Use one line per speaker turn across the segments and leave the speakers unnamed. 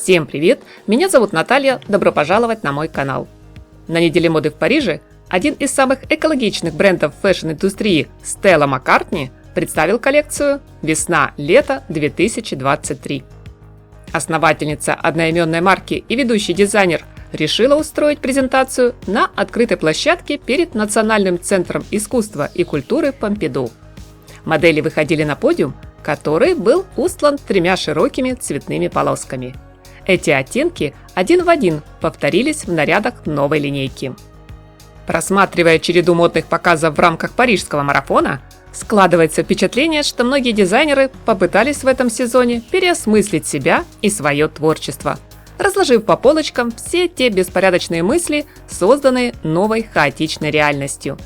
Всем привет! Меня зовут Наталья, добро пожаловать на мой канал. На неделе моды в Париже один из самых экологичных брендов фэшн-индустрии Stella McCartney представил коллекцию «Весна-лето 2023». Основательница одноименной марки и ведущий дизайнер решила устроить презентацию на открытой площадке перед Национальным центром искусства и культуры Помпиду. Модели выходили на подиум, который был устлан тремя широкими цветными полосками. Эти оттенки один в один повторились в нарядах новой линейки. Просматривая череду модных показов в рамках парижского марафона, складывается впечатление, что многие дизайнеры попытались в этом сезоне переосмыслить себя и свое творчество, разложив по полочкам все те беспорядочные мысли, созданные новой хаотичной реальностью.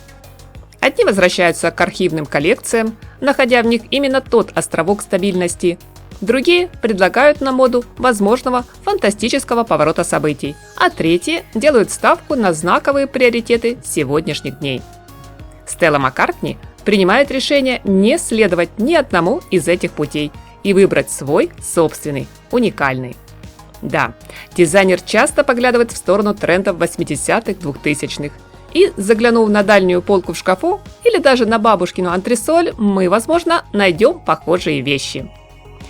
Одни возвращаются к архивным коллекциям, находя в них именно тот островок стабильности. Другие предлагают на моду возможного фантастического поворота событий, а третьи делают ставку на знаковые приоритеты сегодняшних дней. Stella McCartney принимает решение не следовать ни одному из этих путей и выбрать свой собственный, уникальный. Да, дизайнер часто поглядывает в сторону трендов 80-х, 2000-х. И, заглянув на дальнюю полку в шкафу или даже на бабушкину антресоль, мы, возможно, найдем похожие вещи.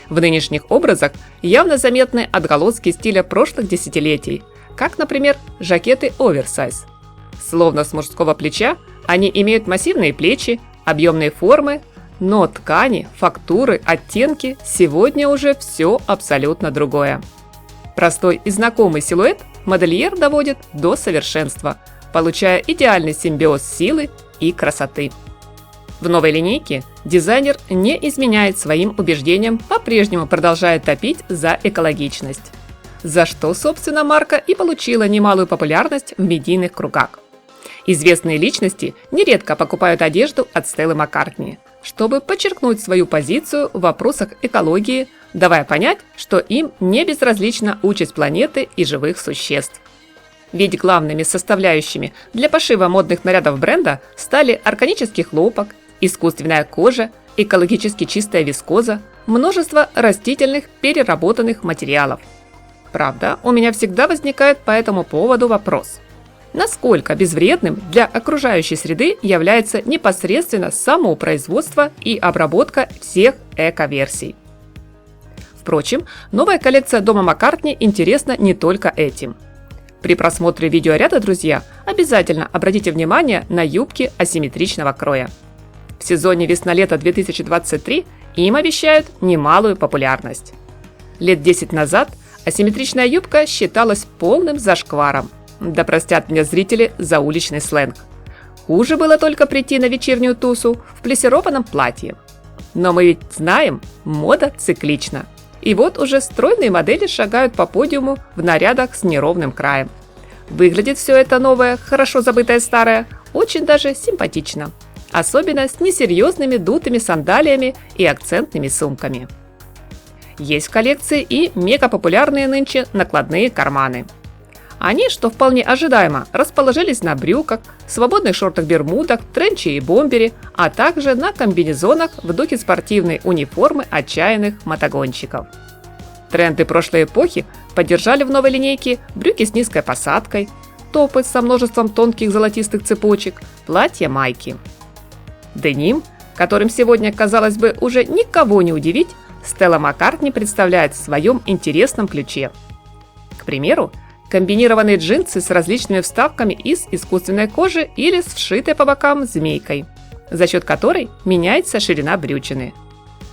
В нынешних образах явно заметны отголоски стиля прошлых десятилетий, как, например, жакеты оверсайз. Словно с мужского плеча они имеют массивные плечи, объемные формы, но ткани, фактуры, оттенки сегодня уже все абсолютно другое. Простой и знакомый силуэт модельер доводит до совершенства, получая идеальный симбиоз силы и красоты. В новой линейке дизайнер не изменяет своим убеждениям, по-прежнему продолжая топить за экологичность, за что, собственно, марка и получила немалую популярность в медийных кругах. Известные личности нередко покупают одежду от Stella McCartney, чтобы подчеркнуть свою позицию в вопросах экологии, давая понять, что им не безразлична участь планеты и живых существ. Ведь главными составляющими для пошива модных нарядов бренда стали органический хлопок, искусственная кожа, экологически чистая вискоза, множество растительных переработанных материалов. Правда, у меня всегда возникает по этому поводу вопрос. Насколько безвредным для окружающей среды является непосредственно само производство и обработка всех эко-версий? Впрочем, новая коллекция дома Маккартни интересна не только этим. При просмотре видеоряда, друзья, обязательно обратите внимание на юбки асимметричного кроя. В сезоне весна-лето 2023 им обещают немалую популярность. Лет 10 назад асимметричная юбка считалась полным зашкваром. Да простят мне зрители за уличный сленг. Хуже было только прийти на вечернюю тусу в плессированном платье. Но мы ведь знаем, мода циклична. И вот уже стройные модели шагают по подиуму в нарядах с неровным краем. Выглядит все это новое, хорошо забытое старое, очень даже симпатично. Особенно с несерьезными дутыми сандалиями и акцентными сумками. Есть в коллекции и мегапопулярные нынче накладные карманы. Они, что вполне ожидаемо, расположились на брюках, свободных шортах-бермудах, тренче и бомбере, а также на комбинезонах в духе спортивной униформы отчаянных мотогонщиков. Тренды прошлой эпохи поддержали в новой линейке брюки с низкой посадкой, топы со множеством тонких золотистых цепочек, платья-майки. Деним, которым сегодня, казалось бы, уже никого не удивить, Stella McCartney представляет в своем интересном ключе. К примеру, комбинированные джинсы с различными вставками из искусственной кожи или с вшитой по бокам змейкой, за счет которой меняется ширина брючины.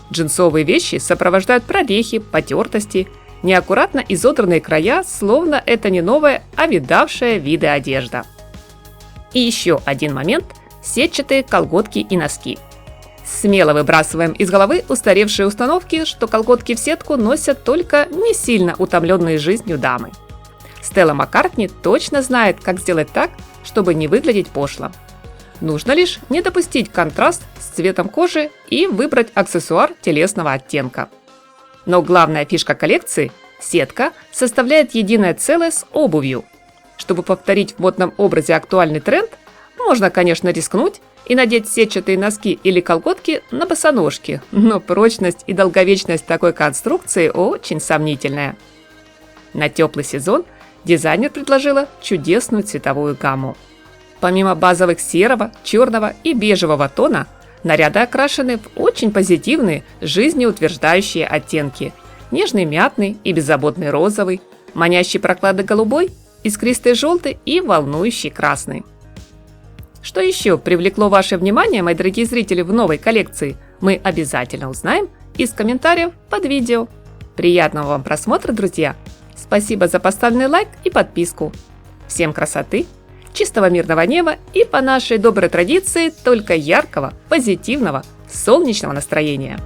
Джинсовые вещи сопровождают прорехи, потертости, неаккуратно изодранные края, словно это не новая, а видавшая виды одежда. И еще один момент – сетчатые колготки и носки. Смело выбрасываем из головы устаревшие установки, что колготки в сетку носят только не сильно утомленные жизнью дамы. Stella McCartney точно знает, как сделать так, чтобы не выглядеть пошло. Нужно лишь не допустить контраст с цветом кожи и выбрать аксессуар телесного оттенка. Но главная фишка коллекции – сетка составляет единое целое с обувью. Чтобы повторить в модном образе актуальный тренд, можно, конечно, рискнуть и надеть сетчатые носки или колготки на босоножки, но прочность и долговечность такой конструкции очень сомнительная. На теплый сезон дизайнер предложила чудесную цветовую гамму. Помимо базовых серого, черного и бежевого тона, наряды окрашены в очень позитивные, жизнеутверждающие оттенки. Нежный мятный и беззаботный розовый, манящий прохладный голубой, искристый желтый и волнующий красный. Что еще привлекло ваше внимание, мои дорогие зрители, в новой коллекции, мы обязательно узнаем из комментариев под видео. Приятного вам просмотра, друзья! Спасибо за поставленный лайк и подписку. Всем красоты, чистого мирного неба и, по нашей доброй традиции, только яркого, позитивного, солнечного настроения.